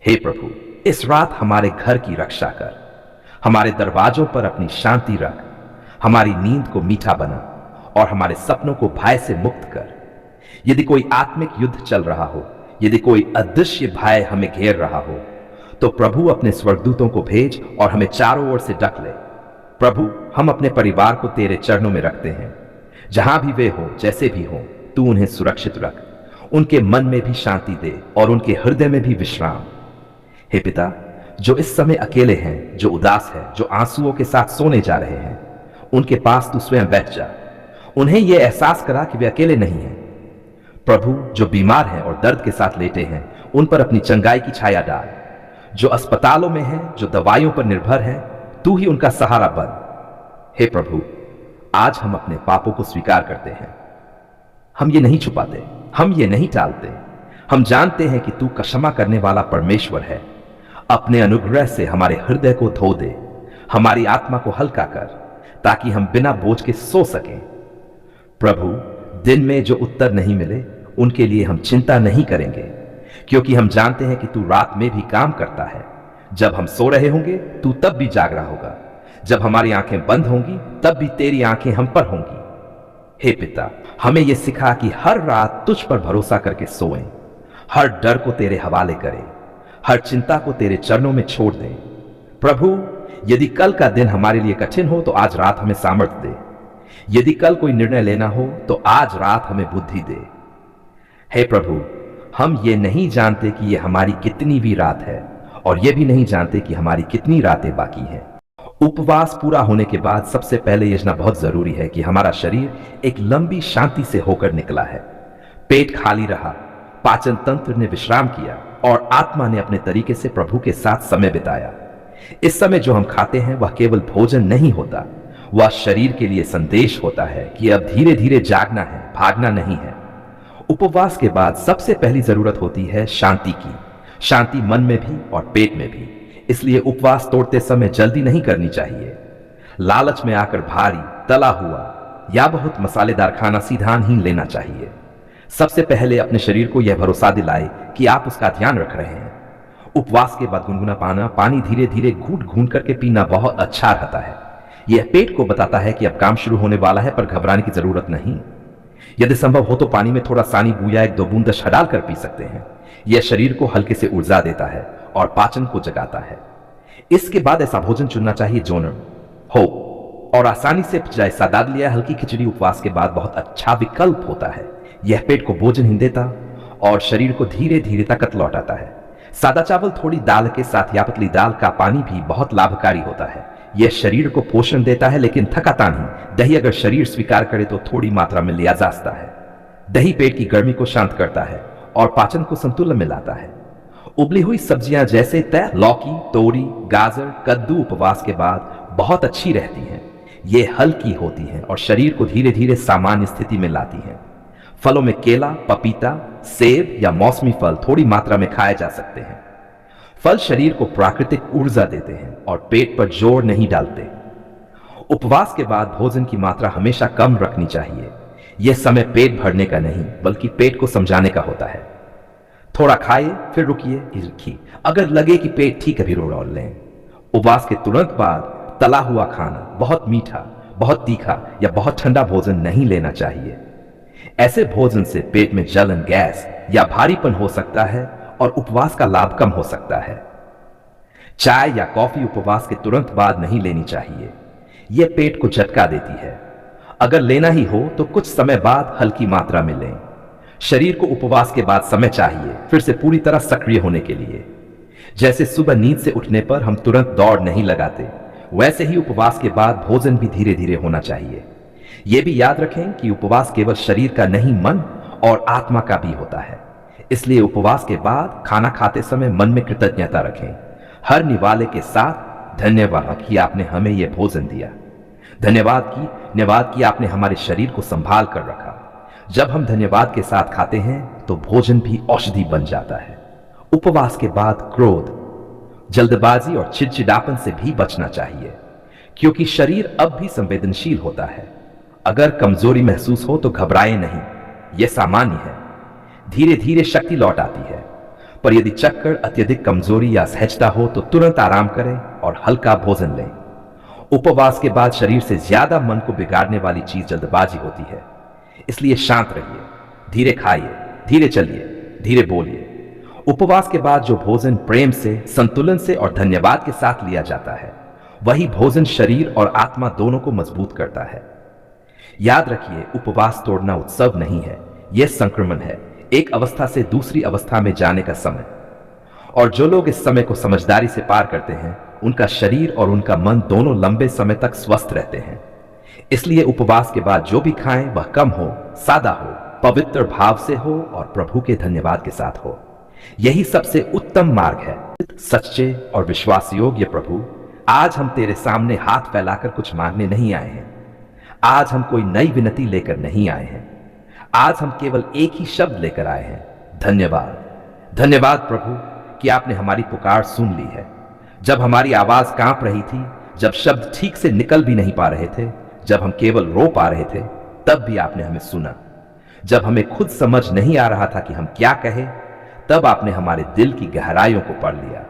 हे प्रभु, इस रात हमारे घर की रक्षा कर, हमारे दरवाजों पर अपनी शांति रख, हमारी नींद को मीठा बना और हमारे सपनों को भय से मुक्त कर। यदि कोई आत्मिक युद्ध चल रहा हो, यदि कोई अदृश्य भय हमें घेर रहा हो, तो प्रभु अपने स्वर्गदूतों को भेज और हमें चारों ओर से ढक ले। प्रभु, हम अपने परिवार को तेरे चरणों में रखते हैं। जहां भी वे हो, जैसे भी हो, तू उन्हें सुरक्षित रख, उनके मन में भी शांति दे और उनके हृदय में भी विश्राम। हे पिता, जो इस समय अकेले हैं, जो उदास है, जो आंसुओं के साथ सोने जा रहे हैं, उनके पास तू स्वयं बैठ जा। उन्हें यह एहसास करा कि वे अकेले नहीं हैं। प्रभु, जो बीमार हैं और दर्द के साथ लेटे हैं, उन पर अपनी चंगाई की छाया डाल। जो अस्पतालों में हैं, जो दवाइयों पर निर्भर हैं, तू ही उनका सहारा बन। हे प्रभु, आज हम अपने पापों को स्वीकार करते हैं। हम ये नहीं छुपाते, हम ये नहीं टालते। हम जानते हैं कि तू क्षमा करने वाला परमेश्वर है। अपने अनुग्रह से हमारे हृदय को धो दे, हमारी आत्मा को हल्का कर, ताकि हम बिना बोझ के सो सकें। प्रभु, दिन में जो उत्तर नहीं मिले, उनके लिए हम चिंता नहीं करेंगे, क्योंकि हम जानते हैं कि तू रात में भी काम करता है। जब हम सो रहे होंगे, तू तब भी जाग रहा होगा। जब हमारी आंखें बंद होंगी, तब भी तेरी आंखें हम पर होंगी। हे पिता, हमें यह सिखा कि हर रात तुझ पर भरोसा करके सोएं, हर डर को तेरे हवाले करें, हर चिंता को तेरे चरणों में छोड़ दें। प्रभु, यदि कल का दिन हमारे लिए कठिन हो, तो आज रात हमें सामर्थ्य दे। यदि कल कोई निर्णय लेना हो, तो आज रात हमें बुद्धि दे। हे प्रभु, हम ये नहीं जानते कि ये हमारी कितनी भी रात है, और ये भी नहीं जानते कि हमारी कितनी रातें बाकी हैं। उपवास पूरा होने के बाद सबसे पहले यह जानना बहुत जरूरी है कि हमारा शरीर एक लंबी शांति से होकर निकला है। पेट खाली रहा, पाचन तंत्र ने विश्राम किया और आत्मा ने अपने तरीके से प्रभु के साथ समय बिताया। इस समय जो हम खाते हैं वह केवल भोजन नहीं होता, वह शरीर के लिए संदेश होता है कि अब धीरे धीरे जागना है, भागना नहीं है। उपवास के बाद सबसे पहली जरूरत होती है शांति की, शांति मन में भी और पेट में भी। इसलिए उपवास तोड़ते समय जल्दी नहीं करनी चाहिए। लालच में आकर भारी, तला हुआ या बहुत मसालेदार खाना सीधा ही लेना चाहिए। सबसे पहले अपने शरीर को यह भरोसा दिलाए कि आप उसका ध्यान रख रहे हैं। उपवास के बाद गुनगुना पानी धीरे धीरे घूंट घूंट करके पीना बहुत अच्छा रहता है। यह पेट को बताता है कि अब काम शुरू होने वाला है, पर घबराने की जरूरत नहीं। यदि संभव हो तो पानी में थोड़ा सानी बूया 1-2 बूंद दशा डालकर पी सकते हैं। यह शरीर को हल्के से ऊर्जा देता है और पाचन को जगाता है। इसके बाद ऐसा भोजन चुनना चाहिए जो नरम हो और आसानी से पच जाए। सादा लिया हल्की खिचड़ी उपवास के बाद बहुत अच्छा विकल्प होता है। यह पेट को भोजनहीन देता और शरीर को धीरे धीरे ताकत लौटाता है। सादा चावल थोड़ी दाल के साथ या पतली दाल का पानी भी बहुत लाभकारी होता है। यह शरीर को पोषण देता है, लेकिन थकाता नहीं। दही अगर शरीर स्वीकार करे तो थोड़ी मात्रा में लिया जा सकता है। दही पेट की गर्मी को शांत करता है और पाचन को संतुलन में लाता है। उबली हुई सब्जियां जैसे तय, लौकी, तोरी, गाजर, कद्दू उपवास के बाद बहुत अच्छी रहती हैं। ये हल्की होती हैं और शरीर को धीरे धीरे सामान्य स्थिति में लाती हैं। फलों में केला, पपीता, सेब या मौसमी फल थोड़ी मात्रा में खाए जा सकते हैं। फल शरीर को प्राकृतिक ऊर्जा देते हैं और पेट पर जोर नहीं डालते। उपवास के बाद भोजन की मात्रा हमेशा कम रखनी चाहिए। यह समय पेट भरने का नहीं, बल्कि पेट को समझाने का होता है। थोड़ा खाइए, फिर रुकिए। अगर लगे कि पेट ठीक है, भी रोल लें। उपवास के तुरंत बाद तला हुआ खाना, बहुत मीठा, बहुत तीखा या बहुत ठंडा भोजन नहीं लेना चाहिए। ऐसे भोजन से पेट में जलन, गैस या भारीपन हो सकता है और उपवास का लाभ कम हो सकता है। चाय या कॉफी उपवास के तुरंत बाद नहीं लेनी चाहिए। यह पेट को झटका देती है। अगर लेना ही हो तो कुछ समय बाद हल्की मात्रा में लें। शरीर को उपवास के बाद समय चाहिए फिर से पूरी तरह सक्रिय होने के लिए। जैसे सुबह नींद से उठने पर हम तुरंत दौड़ नहीं लगाते, वैसे ही उपवास के बाद भोजन भी धीरे धीरे होना चाहिए। यह भी याद रखें कि उपवास केवल शरीर का नहीं, मन और आत्मा का भी होता है। इसलिए उपवास के बाद खाना खाते समय मन में कृतज्ञता रखें। हर निवाले के साथ धन्यवाद कि आपने हमें यह भोजन दिया। धन्यवाद कि आपने हमारे शरीर को संभाल कर रखा। जब हम धन्यवाद के साथ खाते हैं तो भोजन भी औषधि बन जाता है। उपवास के बाद क्रोध, जल्दबाजी और चिड़चिड़ापन से भी बचना चाहिए, क्योंकि शरीर अब भी संवेदनशील होता है। अगर कमजोरी महसूस हो तो घबराए नहीं, यह सामान्य है। धीरे धीरे शक्ति लौट आती है। पर यदि चक्कर अत्यधिक कमजोरी या सहजता हो तो तुरंत आराम करें और हल्का भोजन लें। उपवास के बाद शरीर से ज्यादा मन को बिगाड़ने वाली चीज जल्दबाजी होती है, इसलिए शांत रहिए, धीरे खाइए, धीरे चलिए, धीरे बोलिए। उपवास के बाद जो भोजन प्रेम से, संतुलन से और धन्यवाद के साथ लिया जाता है, वही भोजन शरीर और आत्मा दोनों को मजबूत करता है। याद रखिए, उपवास तोड़ना उत्सव नहीं है, यह संक्रमण है, एक अवस्था से दूसरी अवस्था में जाने का समय। और जो लोग इस समय को समझदारी से पार करते हैं, उनका शरीर और उनका मन दोनों लंबे समय तक स्वस्थ रहते हैं। इसलिए उपवास के बाद जो भी खाएं वह कम हो, सादा हो, पवित्र भाव से हो और प्रभु के धन्यवाद के साथ हो। यही सबसे उत्तम मार्ग है। सच्चे और विश्वास योग्य प्रभु, आज हम तेरे सामने हाथ फैलाकर कुछ मांगने नहीं आए हैं। आज हम कोई नई विनती लेकर नहीं आए हैं। आज हम केवल एक ही शब्द लेकर आए हैं, धन्यवाद। धन्यवाद प्रभु कि आपने हमारी पुकार सुन ली है। जब हमारी आवाज कांप रही थी, जब शब्द ठीक से निकल भी नहीं पा रहे थे, जब हम केवल रो पा रहे थे, तब भी आपने हमें सुना। जब हमें खुद समझ नहीं आ रहा था कि हम क्या कहें, तब आपने हमारे दिल की गहराइयों को पढ़ लिया।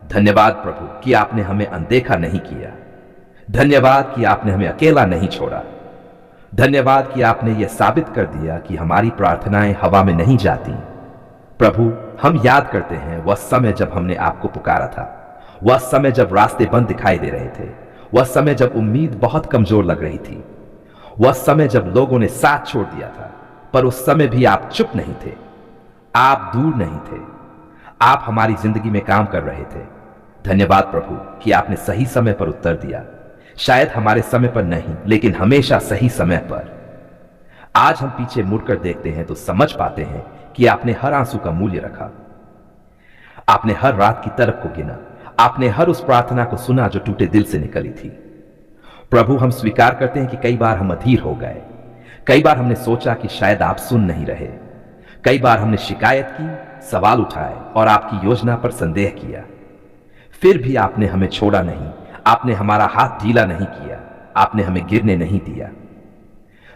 धन्यवाद प्रभु कि आपने हमें अनदेखा नहीं किया। धन्यवाद कि आपने हमें अकेला नहीं छोड़ा। धन्यवाद कि आपने यह साबित कर दिया कि हमारी प्रार्थनाएं हवा में नहीं जाती। प्रभु, हम याद करते हैं वह समय जब हमने आपको पुकारा था, वह समय जब रास्ते बंद दिखाई दे रहे थे, वह समय जब उम्मीद बहुत कमजोर लग रही थी, वह समय जब लोगों ने साथ छोड़ दिया था, पर उस समय भी आप चुप नहीं थे, आप दूर नहीं थे, आप हमारी जिंदगी में काम कर रहे थे। धन्यवाद प्रभु कि आपने सही समय पर उत्तर दिया, शायद हमारे समय पर नहीं, लेकिन हमेशा सही समय पर। आज हम पीछे मुड़कर देखते हैं तो समझ पाते हैं कि आपने हर आंसू का मूल्य रखा, आपने हर रात की तरफ को गिना, आपने हर उस प्रार्थना को सुना जो टूटे दिल से निकली थी। प्रभु, हम स्वीकार करते हैं कि कई बार हम अधीर हो गए, कई बार हमने सोचा कि शायद आप सुन नहीं रहे, कई बार हमने शिकायत की, सवाल उठाए और आपकी योजना पर संदेह किया। फिर भी आपने हमें छोड़ा नहीं, आपने हमारा हाथ ढीला नहीं किया, आपने हमें गिरने नहीं दिया।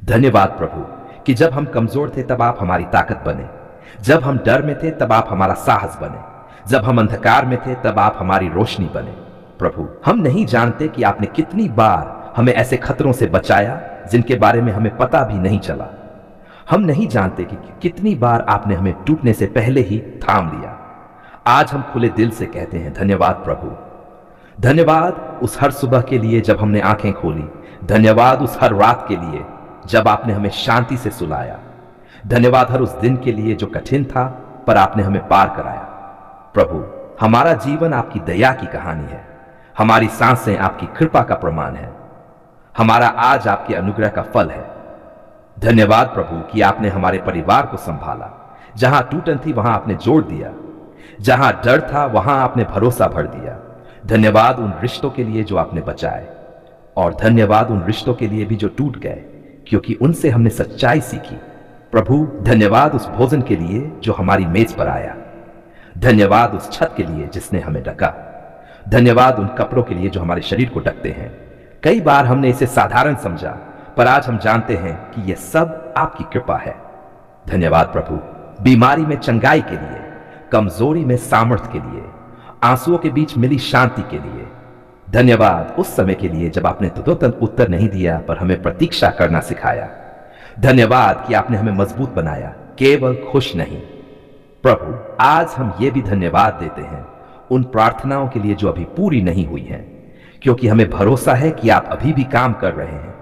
धन्यवाद प्रभु कि जब हम कमजोर थे तब आप हमारी ताकत बने, जब हम डर में थे तब आप हमारा साहस बने, जब हम अंधकार में थे तब आप हमारी रोशनी बने। प्रभु, हम नहीं जानते कि आपने कितनी बार हमें ऐसे खतरों से बचाया जिनके बारे में हमें पता भी नहीं चला। हम नहीं जानते कि कितनी बार आपने हमें टूटने से पहले ही थाम लिया। आज हम खुले दिल से कहते हैं धन्यवाद प्रभु। धन्यवाद उस हर सुबह के लिए जब हमने आंखें खोली, धन्यवाद उस हर रात के लिए जब आपने हमें शांति से सुलाया, धन्यवाद हर उस दिन के लिए जो कठिन था पर आपने हमें पार कराया। प्रभु, हमारा जीवन आपकी दया की कहानी है, हमारी सांसें आपकी कृपा का प्रमाण है, हमारा आज आपके अनुग्रह का फल है। धन्यवाद प्रभु कि आपने हमारे परिवार को संभाला, जहां टूटन थी वहां आपने जोड़ दिया, जहां डर था वहां आपने भरोसा भर दिया। धन्यवाद उन रिश्तों के लिए जो आपने बचाए, और धन्यवाद उन रिश्तों के लिए भी जो टूट गए, क्योंकि उनसे हमने सच्चाई सीखी। प्रभु, धन्यवाद उस भोजन के लिए जो हमारी मेज पर आया, धन्यवाद उस छत के लिए जिसने हमें ढका, धन्यवाद उन कपड़ों के लिए जो हमारे शरीर को ढकते हैं। कई बार हमने इसे साधारण समझा, पर आज हम जानते हैं कि यह सब आपकी कृपा है। धन्यवाद प्रभु, बीमारी में चंगाई के लिए, कमजोरी में सामर्थ्य के लिए, आंसुओं के बीच मिली शांति के लिए। धन्यवाद उस समय के लिए जब आपने तुरंत उत्तर नहीं दिया पर हमें प्रतीक्षा करना सिखाया। धन्यवाद कि आपने हमें मजबूत बनाया, केवल खुश नहीं। प्रभु, आज हम ये भी धन्यवाद देते हैं उन प्रार्थनाओं के लिए जो अभी पूरी नहीं हुई हैं, क्योंकि हमें भरोसा है कि आप अभी भी काम कर रहे हैं।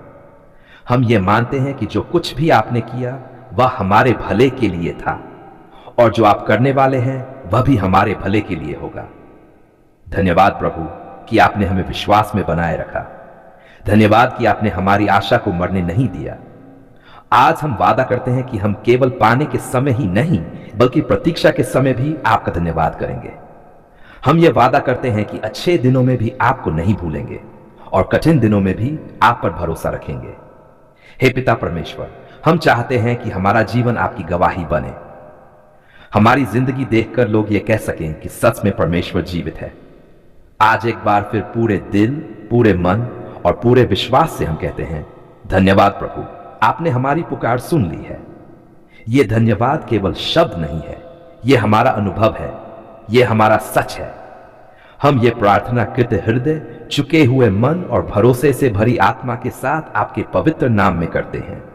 हम ये मानते हैं कि जो कुछ भी आपने किया वह हमारे भले के लिए था, और जो आप करने वाले हैं वह भी हमारे भले के लिए होगा। धन्यवाद प्रभु कि आपने हमें विश्वास में बनाए रखा। धन्यवाद कि आपने हमारी आशा को मरने नहीं दिया। आज हम वादा करते हैं कि हम केवल पाने के समय ही नहीं बल्कि प्रतीक्षा के समय भी आपका धन्यवाद करेंगे। हम ये वादा करते हैं कि अच्छे दिनों में भी आपको नहीं भूलेंगे और कठिन दिनों में भी आप पर भरोसा रखेंगे। हे पिता परमेश्वर, हम चाहते हैं कि हमारा जीवन आपकी गवाही बने, हमारी जिंदगी देखकर लोग ये कह सकें कि सच में परमेश्वर जीवित है। आज एक बार फिर पूरे दिल, पूरे मन और पूरे विश्वास से हम कहते हैं धन्यवाद प्रभु, आपने हमारी पुकार सुन ली है। ये धन्यवाद केवल शब्द नहीं है, ये हमारा अनुभव है, ये हमारा सच है। हम ये प्रार्थना कृत हृदय, झुके हुए मन और भरोसे से भरी आत्मा के साथ आपके पवित्र नाम में करते हैं।